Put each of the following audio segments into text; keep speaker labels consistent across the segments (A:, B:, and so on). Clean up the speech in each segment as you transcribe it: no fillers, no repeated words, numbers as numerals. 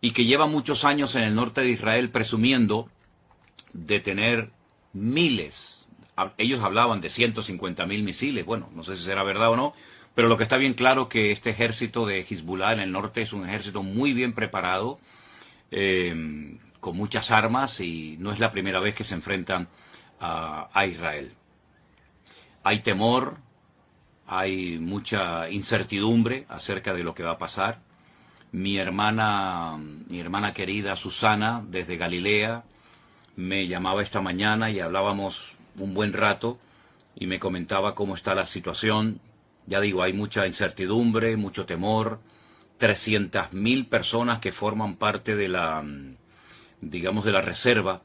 A: y que lleva muchos años en el norte de Israel presumiendo de tener miles. Ellos hablaban de 150.000 misiles. Bueno, no sé si será verdad o no, pero lo que está bien claro que este ejército de Hezbollah en el norte es un ejército muy bien preparado, con muchas armas, y no es la primera vez que se enfrentan a Israel. Hay temor, hay mucha incertidumbre acerca de lo que va a pasar. Mi hermana querida Susana, desde Galilea, me llamaba esta mañana y hablábamos un buen rato y me comentaba cómo está la situación. Ya digo, hay mucha incertidumbre, mucho temor. 300.000 personas que forman parte de la, digamos, de la reserva,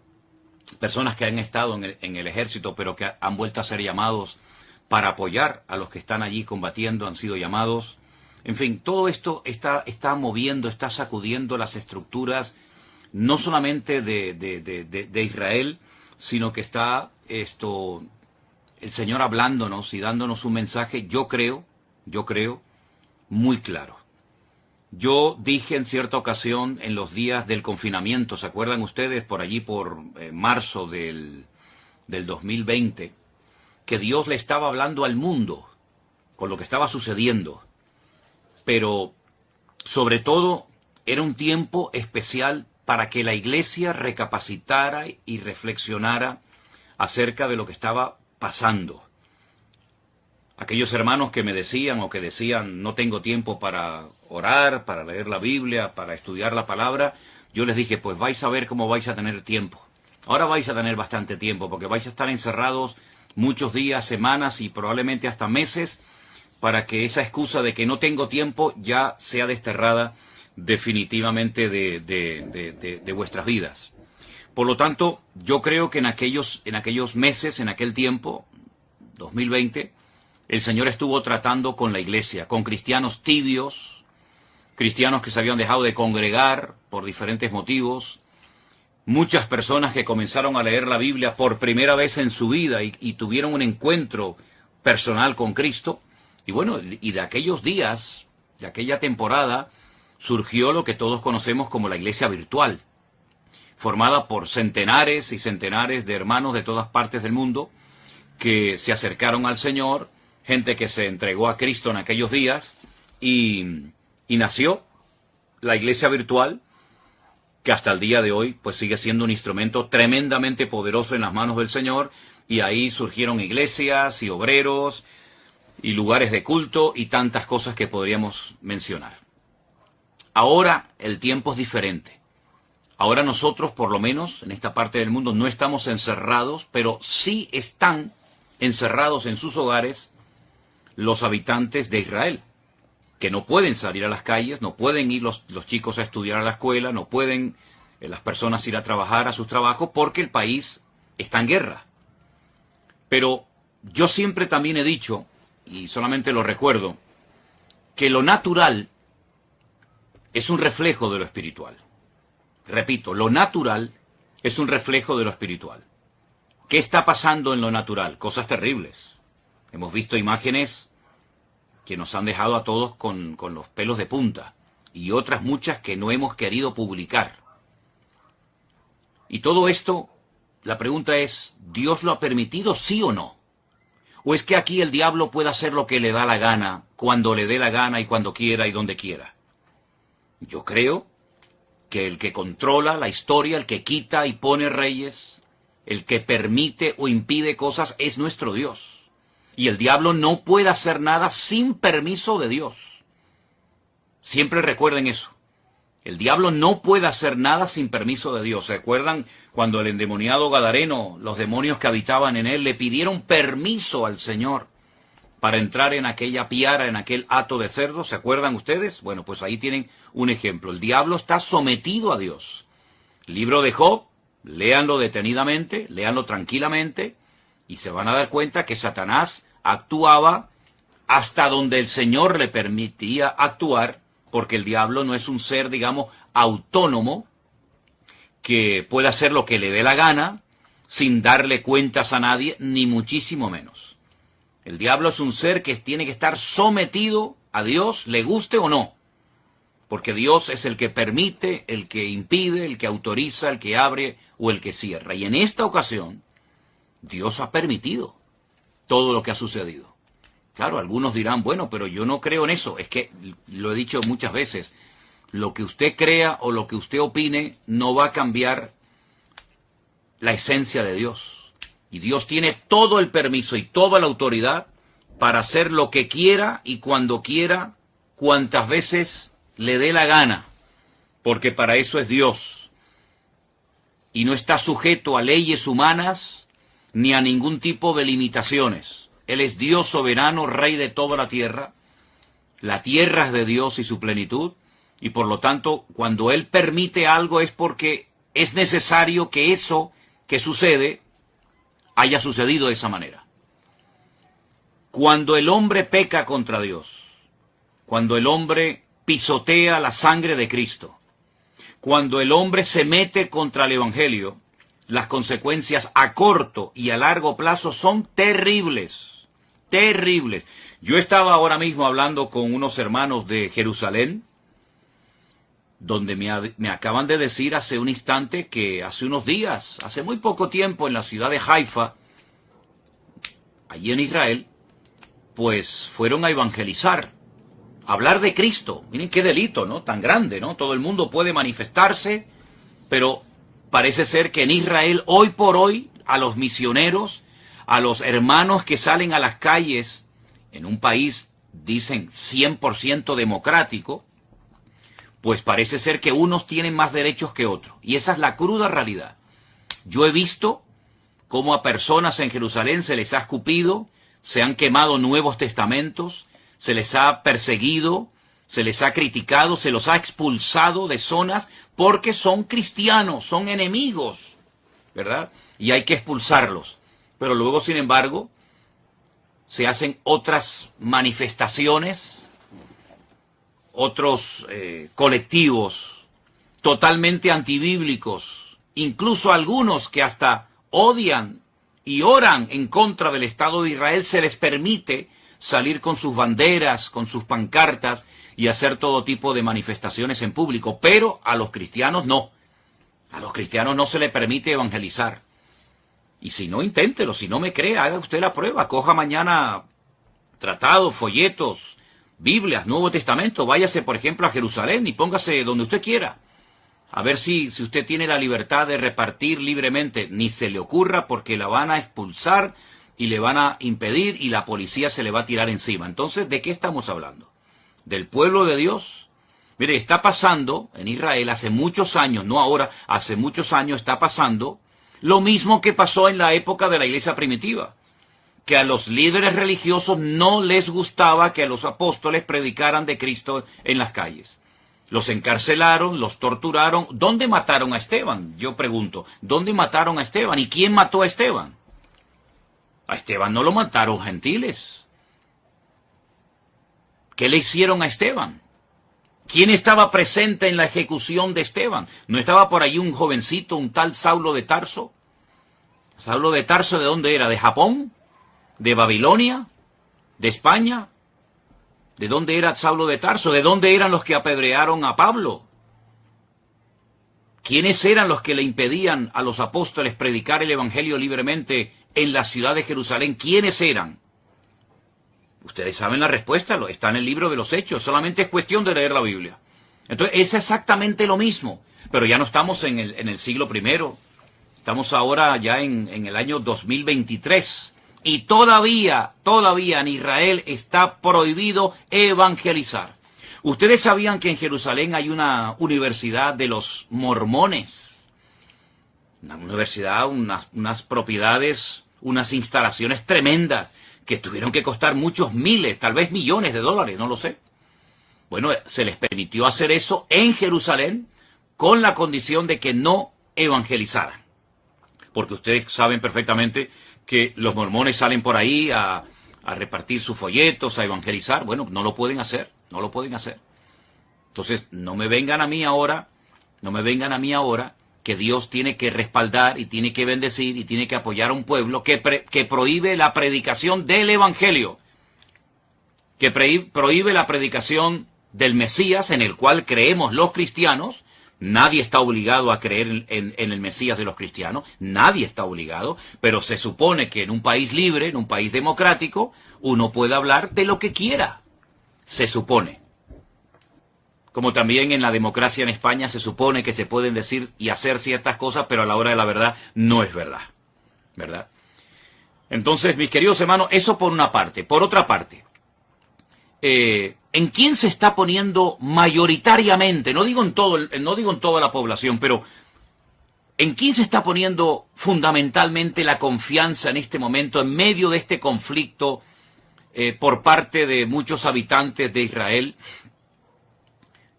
A: personas que han estado en el ejército, pero que han vuelto a ser llamados para apoyar a los que están allí combatiendo, han sido llamados. En fin, todo esto está moviendo, está sacudiendo las estructuras, no solamente de Israel, sino que está el Señor hablándonos y dándonos un mensaje, yo creo, muy claro. Yo dije en cierta ocasión, en los días del confinamiento, ¿se acuerdan ustedes? Por allí, por marzo del 2020, que Dios le estaba hablando al mundo con lo que estaba sucediendo. Pero, sobre todo, era un tiempo especial para que la iglesia recapacitara y reflexionara acerca de lo que estaba pasando. Aquellos hermanos que me decían o que decían, no tengo tiempo para orar, para leer la Biblia, para estudiar la palabra, yo les dije, pues vais a ver cómo vais a tener tiempo. Ahora vais a tener bastante tiempo, porque vais a estar encerrados muchos días, semanas y probablemente hasta meses, para que esa excusa de que no tengo tiempo ya sea desterrada definitivamente de vuestras vidas. Por lo tanto, yo creo que en aquellos meses, en aquel tiempo, 2020, el Señor estuvo tratando con la iglesia, con cristianos tibios, cristianos que se habían dejado de congregar por diferentes motivos, muchas personas que comenzaron a leer la Biblia por primera vez en su vida y tuvieron un encuentro personal con Cristo. Y bueno, y de aquellos días, de aquella temporada, surgió lo que todos conocemos como la iglesia virtual, formada por centenares y centenares de hermanos de todas partes del mundo que se acercaron al Señor, gente que se entregó a Cristo en aquellos días, y nació la iglesia virtual, que hasta el día de hoy pues sigue siendo un instrumento tremendamente poderoso en las manos del Señor, y ahí surgieron iglesias y obreros y lugares de culto y tantas cosas que podríamos mencionar. Ahora el tiempo es diferente. Ahora nosotros, por lo menos en esta parte del mundo, no estamos encerrados, pero sí están encerrados en sus hogares los habitantes de Israel, que no pueden salir a las calles, no pueden ir los chicos a estudiar a la escuela, no pueden las personas ir a trabajar a sus trabajos porque el país está en guerra. Pero yo siempre también he dicho, y solamente lo recuerdo, que lo natural es un reflejo de lo espiritual. Repito, lo natural es un reflejo de lo espiritual. ¿Qué está pasando en lo natural? Cosas terribles. Hemos visto imágenes que nos han dejado a todos con los pelos de punta, y otras muchas que no hemos querido publicar. Y todo esto, la pregunta es, ¿Dios lo ha permitido, sí o no? ¿O es que aquí el diablo puede hacer lo que le da la gana, cuando le dé la gana y cuando quiera y donde quiera? Yo creo que el que controla la historia, el que quita y pone reyes, el que permite o impide cosas es nuestro Dios. Y el diablo no puede hacer nada sin permiso de Dios. Siempre recuerden eso. El diablo no puede hacer nada sin permiso de Dios. ¿Se acuerdan cuando el endemoniado Gadareno, los demonios que habitaban en él, le pidieron permiso al Señor para entrar en aquella piara, en aquel hato de cerdos? ¿Se acuerdan ustedes? Bueno, pues ahí tienen un ejemplo. El diablo está sometido a Dios. Libro de Job, léanlo detenidamente, léanlo tranquilamente, y se van a dar cuenta que Satanás actuaba hasta donde el Señor le permitía actuar, porque el diablo no es un ser, digamos, autónomo, que pueda hacer lo que le dé la gana, sin darle cuentas a nadie, ni muchísimo menos. El diablo es un ser que tiene que estar sometido a Dios, le guste o no. porque Dios es el que permite, el que impide, el que autoriza, el que abre o el que cierra. Y en esta ocasión, Dios ha permitido todo lo que ha sucedido. Claro, algunos dirán, bueno, pero yo no creo en eso. Es que, lo he dicho muchas veces, lo que usted crea o lo que usted opine no va a cambiar la esencia de Dios. Y Dios tiene todo el permiso y toda la autoridad para hacer lo que quiera y cuando quiera, cuantas veces le dé la gana, porque para eso es Dios. Y no está sujeto a leyes humanas ni a ningún tipo de limitaciones. Él es Dios soberano, Rey de toda la tierra es de Dios y su plenitud, y por lo tanto, cuando Él permite algo es porque es necesario que eso que sucede haya sucedido de esa manera. Cuando el hombre peca contra Dios, cuando el hombre pisotea la sangre de Cristo, cuando el hombre se mete contra el Evangelio, las consecuencias a corto y a largo plazo son terribles, terribles. Yo estaba ahora mismo hablando con unos hermanos de Jerusalén, donde me acaban de decir hace un instante que hace unos días, hace muy poco tiempo, en la ciudad de Haifa, allí en Israel, pues fueron a evangelizar, a hablar de Cristo. Miren qué delito, ¿no? Tan grande, ¿no? Todo el mundo puede manifestarse, pero parece ser que en Israel, hoy por hoy, a los misioneros, a los hermanos que salen a las calles, en un país, dicen, 100% democrático, pues parece ser que unos tienen más derechos que otros. Y esa es la cruda realidad. Yo he visto cómo a personas en Jerusalén se les ha escupido, se han quemado Nuevos Testamentos, se les ha perseguido, se les ha criticado, se los ha expulsado de zonas porque son cristianos, son enemigos, ¿verdad? Y hay que expulsarlos. Pero luego, sin embargo, se hacen otras manifestaciones, otros colectivos totalmente antibíblicos, incluso algunos que hasta odian y oran en contra del Estado de Israel, se les permite salir con sus banderas, con sus pancartas y hacer todo tipo de manifestaciones en público. Pero a los cristianos no. A los cristianos no se les permite evangelizar. Y si no, inténtelo. Si no me cree, haga usted la prueba. Coja mañana tratados, folletos, Biblias, Nuevo Testamento. Váyase, por ejemplo, a Jerusalén y póngase donde usted quiera. A ver si usted tiene la libertad de repartir libremente. Ni se le ocurra, porque la van a expulsar y le van a impedir y la policía se le va a tirar encima. Entonces, ¿de qué estamos hablando? ¿Del pueblo de Dios? Mire, está pasando en Israel hace muchos años, no ahora, hace muchos años está pasando lo mismo que pasó en la época de la iglesia primitiva, que a los líderes religiosos no les gustaba que a los apóstoles predicaran de Cristo en las calles. Los encarcelaron, los torturaron. ¿Dónde mataron a Esteban? Yo pregunto, ¿dónde mataron a Esteban? ¿Y quién mató a Esteban? A Esteban no lo mataron gentiles. ¿Qué le hicieron a Esteban? ¿Quién estaba presente en la ejecución de Esteban? ¿No estaba por ahí un jovencito, un tal Saulo de Tarso? ¿Saulo de Tarso de dónde era? ¿De Japón? ¿De Babilonia? ¿De España? ¿De dónde era Saulo de Tarso? ¿De dónde eran los que apedrearon a Pablo? ¿Quiénes eran los que le impedían a los apóstoles predicar el evangelio libremente en la ciudad de Jerusalén? ¿Quiénes eran? Ustedes saben la respuesta, está en el libro de los Hechos, solamente es cuestión de leer la Biblia. Entonces es exactamente lo mismo, pero ya no estamos en el siglo I, estamos ahora ya en el año 2023, y todavía en Israel está prohibido evangelizar. Ustedes sabían que en Jerusalén hay una universidad de los mormones, una universidad, unas propiedades, unas instalaciones tremendas, que tuvieron que costar muchos miles, tal vez millones de dólares, no lo sé. Bueno, se les permitió hacer eso en Jerusalén con la condición de que no evangelizaran. Porque ustedes saben perfectamente que los mormones salen por ahí a repartir sus folletos, a evangelizar. Bueno, no lo pueden hacer, no lo pueden hacer. Entonces, no me vengan a mí ahora que Dios tiene que respaldar y tiene que bendecir y tiene que apoyar a un pueblo que prohíbe la predicación del evangelio, que prohíbe la predicación del Mesías en el cual creemos los cristianos. Nadie está obligado a creer en el Mesías de los cristianos, nadie está obligado, pero se supone que en un país libre, en un país democrático, uno puede hablar de lo que quiera, se supone. Como también en la democracia en España se supone que se pueden decir y hacer ciertas cosas, pero a la hora de la verdad no es verdad, ¿verdad? Entonces, mis queridos hermanos, eso por una parte. Por otra parte, ¿en quién se está poniendo mayoritariamente? No digo en toda la población, pero ¿en quién se está poniendo fundamentalmente la confianza en este momento, en medio de este conflicto por parte de muchos habitantes de Israel?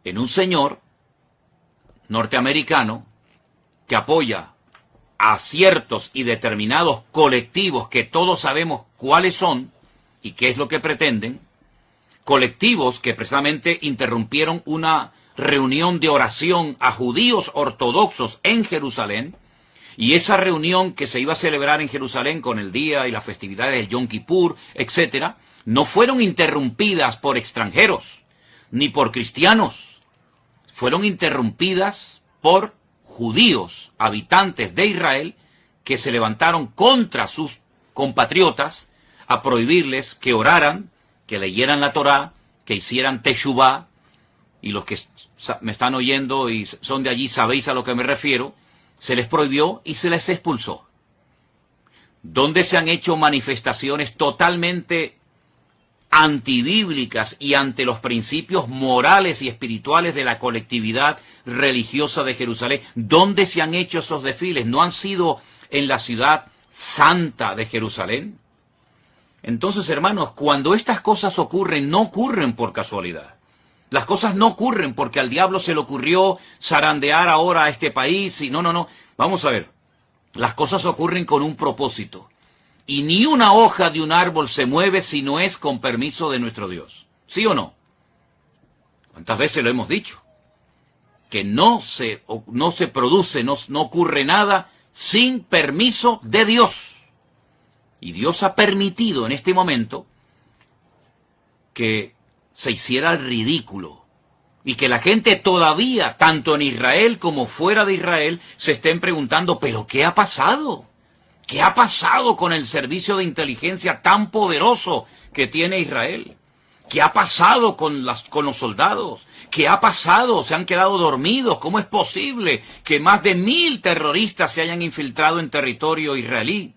A: En un señor norteamericano que apoya a ciertos y determinados colectivos que todos sabemos cuáles son y qué es lo que pretenden, colectivos que precisamente interrumpieron una reunión de oración a judíos ortodoxos en Jerusalén, y esa reunión que se iba a celebrar en Jerusalén con el día y las festividades del Yom Kippur, etcétera, no fueron interrumpidas por extranjeros, ni por cristianos, fueron interrumpidas por judíos, habitantes de Israel, que se levantaron contra sus compatriotas a prohibirles que oraran, que leyeran la Torá, que hicieran teshuvá, y los que me están oyendo y son de allí sabéis a lo que me refiero, se les prohibió y se les expulsó. Donde se han hecho manifestaciones totalmente antibíblicas y ante los principios morales y espirituales de la colectividad religiosa de Jerusalén. ¿Dónde se han hecho esos desfiles? ¿No han sido en la ciudad santa de Jerusalén? Entonces, hermanos, cuando estas cosas ocurren, no ocurren por casualidad. Las cosas no ocurren porque al diablo se le ocurrió zarandear ahora a este país y no. Vamos a ver, las cosas ocurren con un propósito. Y ni una hoja de un árbol se mueve si no es con permiso de nuestro Dios. ¿Sí o no? ¿Cuántas veces lo hemos dicho? Que no se produce, no ocurre nada sin permiso de Dios. Y Dios ha permitido en este momento que se hiciera el ridículo y que la gente todavía, tanto en Israel como fuera de Israel, se estén preguntando, ¿pero qué ha pasado? ¿Qué ha pasado con el servicio de inteligencia tan poderoso que tiene Israel? ¿Qué ha pasado con los soldados? ¿Qué ha pasado? ¿Se han quedado dormidos? ¿Cómo es posible que más de 1000 terroristas se hayan infiltrado en territorio israelí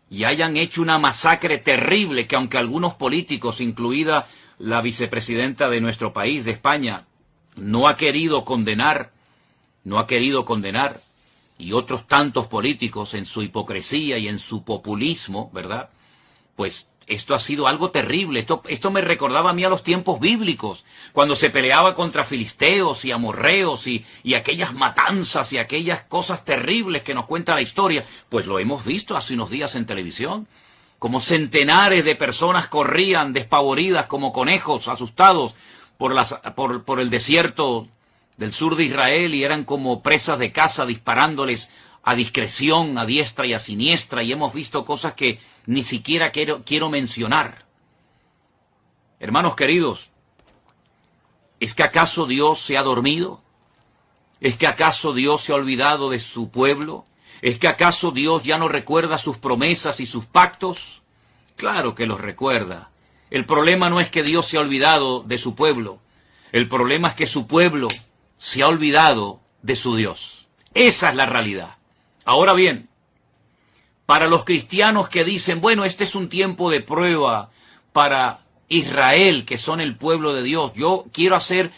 A: y hayan hecho una masacre terrible que aunque algunos políticos, incluida la vicepresidenta de nuestro país, de España, no ha querido condenar, y otros tantos políticos en su hipocresía y en su populismo, ¿verdad? Pues esto ha sido algo terrible. Esto me recordaba a mí a los tiempos bíblicos, cuando se peleaba contra filisteos y amorreos y aquellas matanzas y aquellas cosas terribles que nos cuenta la historia. Pues lo hemos visto hace unos días en televisión, como centenares de personas corrían despavoridas como conejos asustados por el desierto del sur de Israel y eran como presas de caza disparándoles a discreción, a diestra y a siniestra, y hemos visto cosas que ni siquiera quiero mencionar. Hermanos queridos, ¿es que acaso Dios se ha dormido? ¿Es que acaso Dios se ha olvidado de su pueblo? ¿Es que acaso Dios ya no recuerda sus promesas y sus pactos? Claro que los recuerda. El problema no es que Dios se ha olvidado de su pueblo. El problema es que su pueblo se ha olvidado de su Dios. Esa es la realidad. Ahora bien, para los cristianos que dicen, bueno, este es un tiempo de prueba para Israel, que son el pueblo de Dios, yo quiero hacer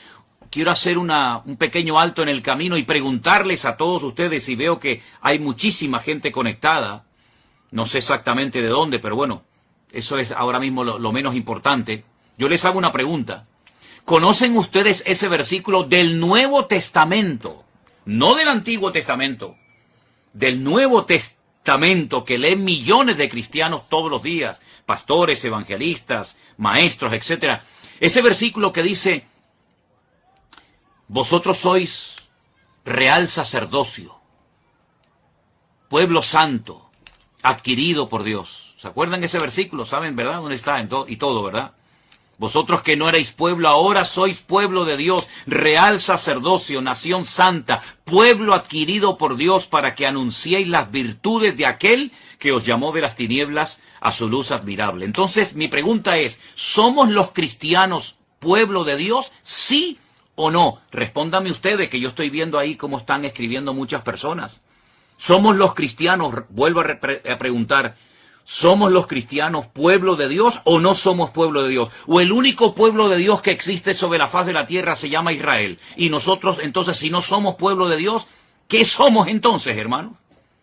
A: un pequeño alto en el camino y preguntarles a todos ustedes, y veo que hay muchísima gente conectada, no sé exactamente de dónde, pero bueno, eso es ahora mismo lo menos importante. Yo les hago una pregunta. ¿Conocen ustedes ese versículo del Nuevo Testamento? No del Antiguo Testamento, del Nuevo Testamento que leen millones de cristianos todos los días, pastores, evangelistas, maestros, etcétera. Ese versículo que dice, vosotros sois real sacerdocio, pueblo santo, adquirido por Dios. ¿Se acuerdan de ese versículo? ¿Saben, verdad? ¿Dónde está? Y todo, ¿verdad? Vosotros que no erais pueblo, ahora sois pueblo de Dios, real sacerdocio, nación santa, pueblo adquirido por Dios para que anunciéis las virtudes de aquel que os llamó de las tinieblas a su luz admirable. Entonces, mi pregunta es, ¿somos los cristianos pueblo de Dios? ¿Sí o no? Respóndame ustedes, que yo estoy viendo ahí cómo están escribiendo muchas personas. ¿Somos los cristianos, vuelvo a preguntar, ¿somos los cristianos pueblo de Dios o no somos pueblo de Dios? ¿O el único pueblo de Dios que existe sobre la faz de la tierra se llama Israel? Y nosotros, entonces, si no somos pueblo de Dios, ¿qué somos entonces, hermanos?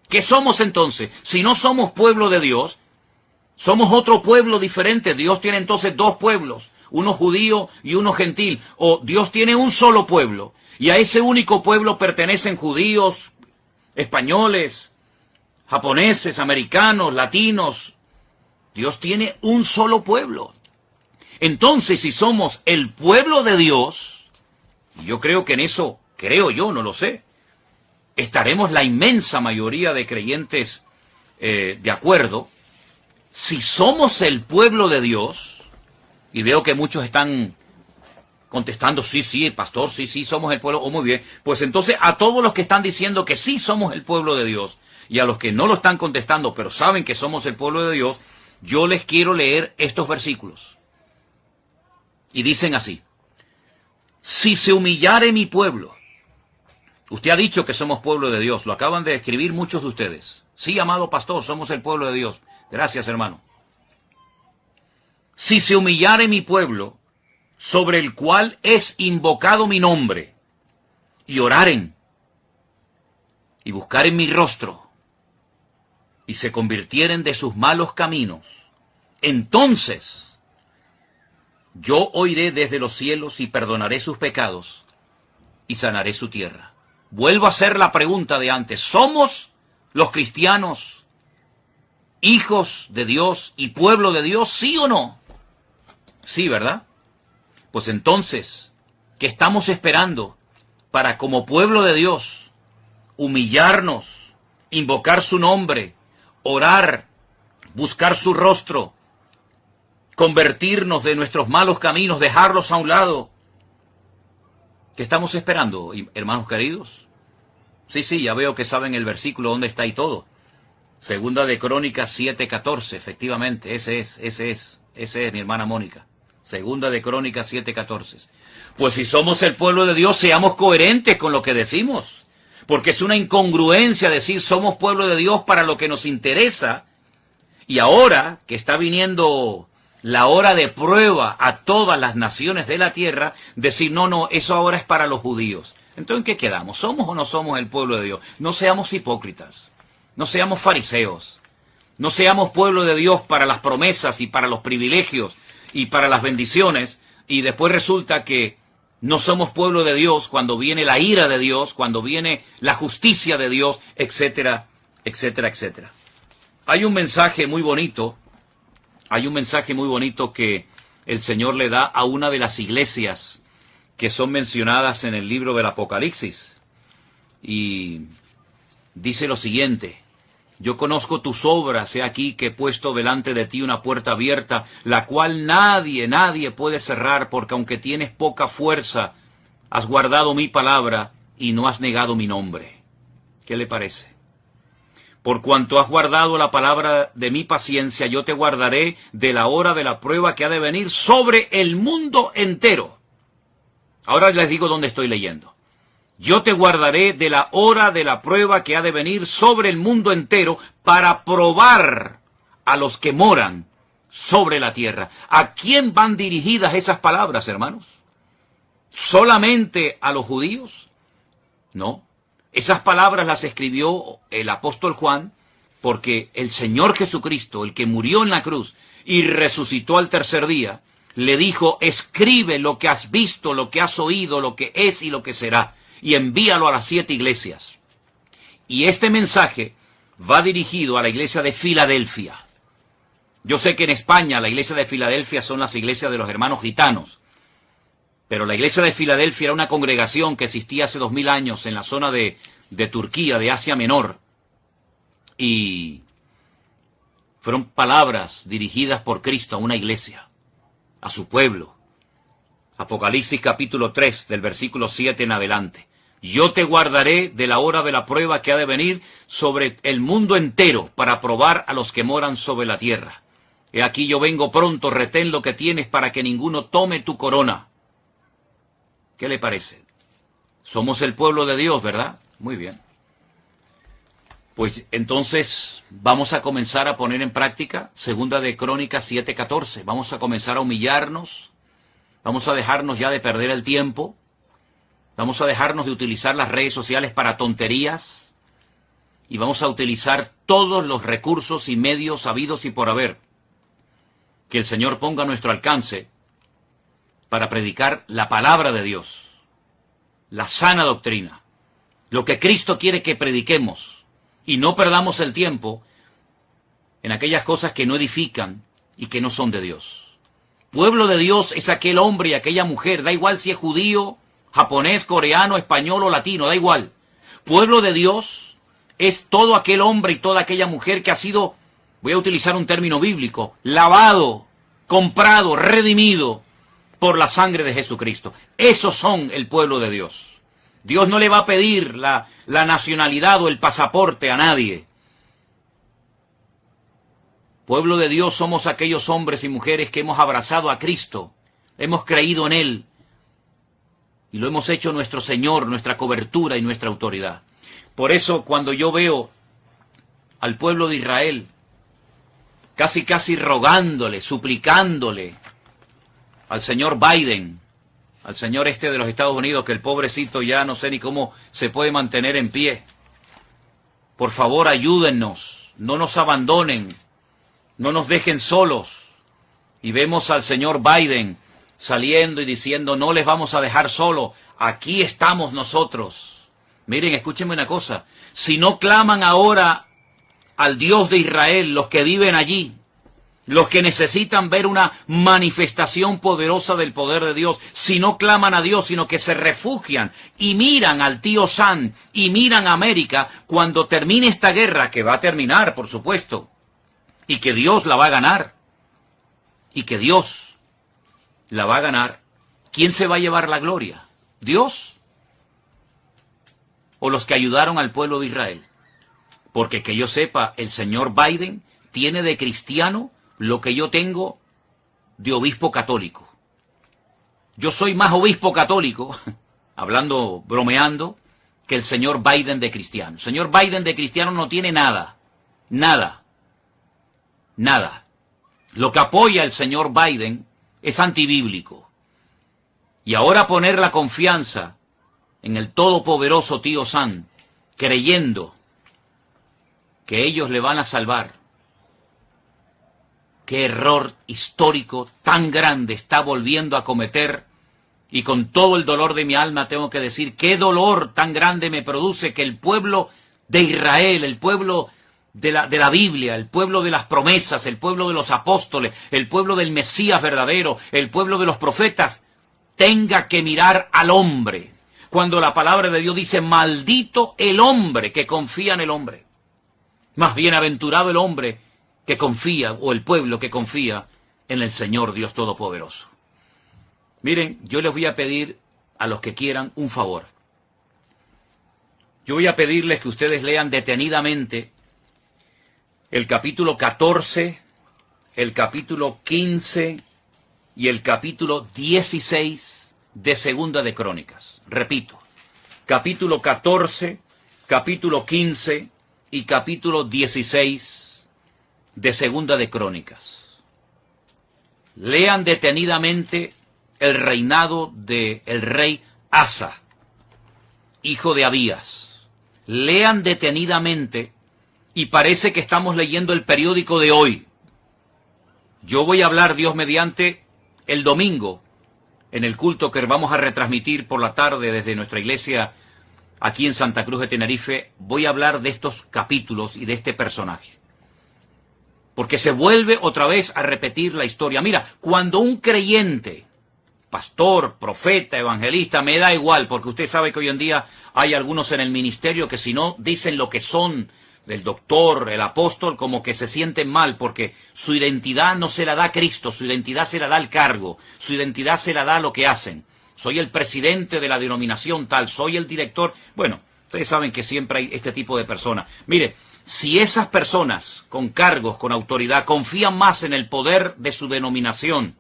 A: ¿Qué somos entonces? Si no somos pueblo de Dios, somos otro pueblo diferente. Dios tiene entonces dos pueblos, uno judío y uno gentil. O Dios tiene un solo pueblo, y a ese único pueblo pertenecen judíos, españoles, japoneses, americanos, latinos. Dios tiene un solo pueblo. Entonces, si somos el pueblo de Dios, y yo creo que en eso, no lo sé, estaremos la inmensa mayoría de creyentes de acuerdo. Si somos el pueblo de Dios, y veo que muchos están contestando, sí, pastor, sí, somos el pueblo, muy bien, pues entonces a todos los que están diciendo que sí somos el pueblo de Dios, y a los que no lo están contestando, pero saben que somos el pueblo de Dios, yo les quiero leer estos versículos. Y dicen así: si se humillare mi pueblo. Usted ha dicho que somos pueblo de Dios, lo acaban de escribir muchos de ustedes. Sí, amado pastor, somos el pueblo de Dios. Gracias, hermano. Si se humillare mi pueblo, sobre el cual es invocado mi nombre, y oraren, y buscaren mi rostro, y se convirtieren de sus malos caminos, entonces yo oiré desde los cielos y perdonaré sus pecados y sanaré su tierra. Vuelvo a hacer la pregunta de antes: ¿somos los cristianos hijos de Dios y pueblo de Dios, sí o no? Sí, ¿verdad? Pues entonces, ¿qué estamos esperando para, como pueblo de Dios, humillarnos, invocar su nombre, orar, buscar su rostro, convertirnos de nuestros malos caminos, dejarlos a un lado? ¿Qué estamos esperando, hermanos queridos? Sí, ya veo que saben el versículo donde está y todo. Segunda de Crónicas 7:14, efectivamente, ese es, mi hermana Mónica. Segunda de Crónicas 7:14. Pues si somos el pueblo de Dios, seamos coherentes con lo que decimos. Porque es una incongruencia decir somos pueblo de Dios para lo que nos interesa, y ahora que está viniendo la hora de prueba a todas las naciones de la tierra, decir no, eso ahora es para los judíos. Entonces, ¿en qué quedamos? ¿Somos o no somos el pueblo de Dios? No seamos hipócritas, no seamos fariseos, no seamos pueblo de Dios para las promesas y para los privilegios y para las bendiciones, y después resulta que no somos pueblo de Dios cuando viene la ira de Dios, cuando viene la justicia de Dios, etcétera, etcétera, etcétera. Hay un mensaje muy bonito que el Señor le da a una de las iglesias que son mencionadas en el libro del Apocalipsis. Y dice lo siguiente: yo conozco tus obras, he aquí que he puesto delante de ti una puerta abierta, la cual nadie puede cerrar, porque aunque tienes poca fuerza, has guardado mi palabra y no has negado mi nombre. ¿Qué le parece? Por cuanto has guardado la palabra de mi paciencia, yo te guardaré de la hora de la prueba que ha de venir sobre el mundo entero. Ahora les digo dónde estoy leyendo. Yo te guardaré de la hora de la prueba que ha de venir sobre el mundo entero, para probar a los que moran sobre la tierra. ¿A quién van dirigidas esas palabras, hermanos? ¿Solamente a los judíos? No. Esas palabras las escribió el apóstol Juan, porque el Señor Jesucristo, el que murió en la cruz y resucitó al tercer día, le dijo: escribe lo que has visto, lo que has oído, lo que es y lo que será, y envíalo a las 7 iglesias. Y este mensaje va dirigido a la iglesia de Filadelfia. Yo sé que en España la iglesia de Filadelfia son las iglesias de los hermanos gitanos, pero la iglesia de Filadelfia era una congregación que existía hace 2000 años en la zona de Turquía, de Asia Menor, y fueron palabras dirigidas por Cristo a una iglesia a su pueblo. Apocalipsis capítulo 3, del versículo 7 en adelante. Yo te guardaré de la hora de la prueba que ha de venir sobre el mundo entero para probar a los que moran sobre la tierra. He aquí yo vengo pronto, retén lo que tienes para que ninguno tome tu corona. ¿Qué le parece? Somos el pueblo de Dios, ¿verdad? Muy bien. Pues entonces vamos a comenzar a poner en práctica Segunda de Crónicas 7:14. Vamos a comenzar a humillarnos. Vamos a dejarnos ya de perder el tiempo. Vamos a dejarnos de utilizar las redes sociales para tonterías. Y vamos a utilizar todos los recursos y medios habidos y por haber que el Señor ponga a nuestro alcance para predicar la palabra de Dios, la sana doctrina, lo que Cristo quiere que prediquemos, y no perdamos el tiempo en aquellas cosas que no edifican y que no son de Dios. Pueblo de Dios es aquel hombre y aquella mujer, da igual si es judío, japonés, coreano, español o latino, da igual. Pueblo de Dios es todo aquel hombre y toda aquella mujer que ha sido, voy a utilizar un término bíblico, lavado, comprado, redimido por la sangre de Jesucristo. Esos son el pueblo de Dios. Dios no le va a pedir la nacionalidad o el pasaporte a nadie. Pueblo de Dios somos aquellos hombres y mujeres que hemos abrazado a Cristo, hemos creído en Él y lo hemos hecho nuestro Señor, nuestra cobertura y nuestra autoridad. Por eso cuando yo veo al pueblo de Israel casi rogándole, suplicándole al señor Biden, al señor de los Estados Unidos, que el pobrecito ya no sé ni cómo se puede mantener en pie. Por favor, ayúdennos, no nos abandonen, no nos dejen solos. Y vemos al señor Biden saliendo y diciendo, no les vamos a dejar solo, aquí estamos nosotros. Miren, escúchenme una cosa, si no claman ahora al Dios de Israel, los que viven allí, los que necesitan ver una manifestación poderosa del poder de Dios, si no claman a Dios, sino que se refugian y miran al tío Sam y miran a América, cuando termine esta guerra, que va a terminar, por supuesto, y que Dios la va a ganar, y que Dios la va a ganar, ¿quién se va a llevar la gloria? ¿Dios? ¿O los que ayudaron al pueblo de Israel? Porque que yo sepa, el señor Biden tiene de cristiano lo que yo tengo de obispo católico. Yo soy más obispo católico, hablando, bromeando, que el señor Biden de cristiano. El señor Biden de cristiano no tiene nada, nada, nada. Lo que apoya el señor Biden es antibíblico. Y ahora poner la confianza en el todopoderoso tío Sam, creyendo que ellos le van a salvar. Qué error histórico tan grande está volviendo a cometer, y con todo el dolor de mi alma tengo que decir, qué dolor tan grande me produce que el pueblo de Israel, el pueblo de la Biblia, el pueblo de las promesas, el pueblo de los apóstoles, el pueblo del Mesías verdadero, el pueblo de los profetas, tenga que mirar al hombre, cuando la palabra de Dios dice, maldito el hombre que confía en el hombre. Más bienaventurado el hombre que confía, o el pueblo que confía en el Señor Dios Todopoderoso. Miren, yo les voy a pedir a los que quieran un favor. Yo voy a pedirles que ustedes lean detenidamente el capítulo 14, el capítulo 15 y el capítulo 16 de Segunda de Crónicas. Repito, capítulo 14, capítulo 15 y capítulo 16 de Segunda de Crónicas. Lean detenidamente el reinado del rey Asa, hijo de Abías. Lean detenidamente, y parece que estamos leyendo el periódico de hoy. Yo voy a hablar, Dios mediante, el domingo, en el culto que vamos a retransmitir por la tarde desde nuestra iglesia aquí en Santa Cruz de Tenerife. Voy a hablar de estos capítulos y de este personaje, porque se vuelve otra vez a repetir la historia. Mira, cuando un creyente, pastor, profeta, evangelista, me da igual, porque usted sabe que hoy en día hay algunos en el ministerio que si no dicen lo que son, el doctor, el apóstol, como que se sienten mal porque su identidad no se la da Cristo, su identidad se la da el cargo, su identidad se la da lo que hacen. Soy el presidente de la denominación tal, soy el director. Bueno, ustedes saben que siempre hay este tipo de personas. Mire, si esas personas con cargos, con autoridad, confían más en el poder de su denominación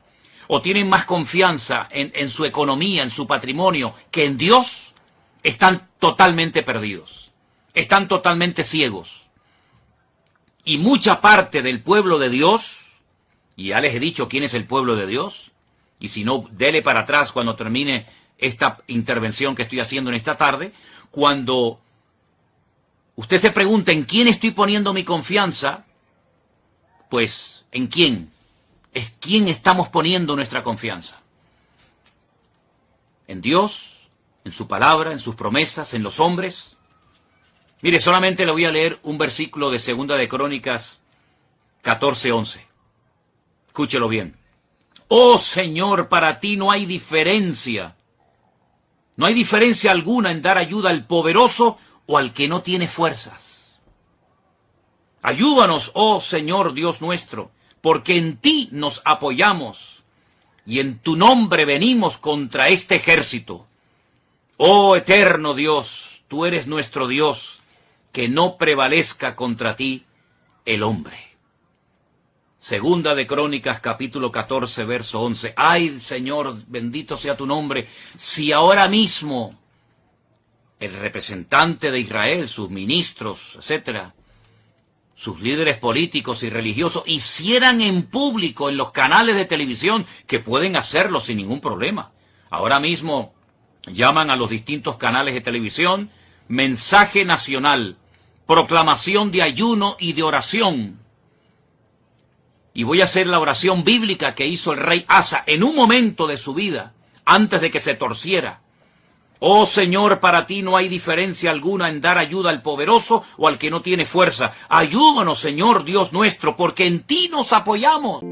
A: o tienen más confianza en su economía, en su patrimonio, que en Dios, están totalmente perdidos. Están totalmente ciegos. Y mucha parte del pueblo de Dios, y ya les he dicho quién es el pueblo de Dios, y si no, dele para atrás cuando termine esta intervención que estoy haciendo en esta tarde, cuando usted se pregunta en quién estoy poniendo mi confianza, pues ¿en quién? ¿Es quién estamos poniendo nuestra confianza? ¿En Dios? ¿En su palabra? ¿En sus promesas? ¿En los hombres? Mire, solamente le voy a leer un versículo de 2 de Crónicas 14:11. Escúchelo bien. Oh Señor, para ti no hay diferencia. No hay diferencia alguna en dar ayuda al poderoso o al que no tiene fuerzas. Ayúdanos, oh Señor Dios nuestro, porque en ti nos apoyamos y en tu nombre venimos contra este ejército. Oh eterno Dios, tú eres nuestro Dios, que no prevalezca contra ti el hombre. 2 de Crónicas, capítulo 14, verso 11. Ay, Señor, bendito sea tu nombre, si ahora mismo el representante de Israel, sus ministros, etcétera, sus líderes políticos y religiosos, hicieran en público en los canales de televisión, que pueden hacerlo sin ningún problema. Ahora mismo llaman a los distintos canales de televisión, mensaje nacional, proclamación de ayuno y de oración. Y voy a hacer la oración bíblica que hizo el rey Asa en un momento de su vida, antes de que se torciera. Oh Señor, para ti no hay diferencia alguna en dar ayuda al poderoso o al que no tiene fuerza. Ayúdanos, Señor Dios nuestro, porque en ti nos apoyamos.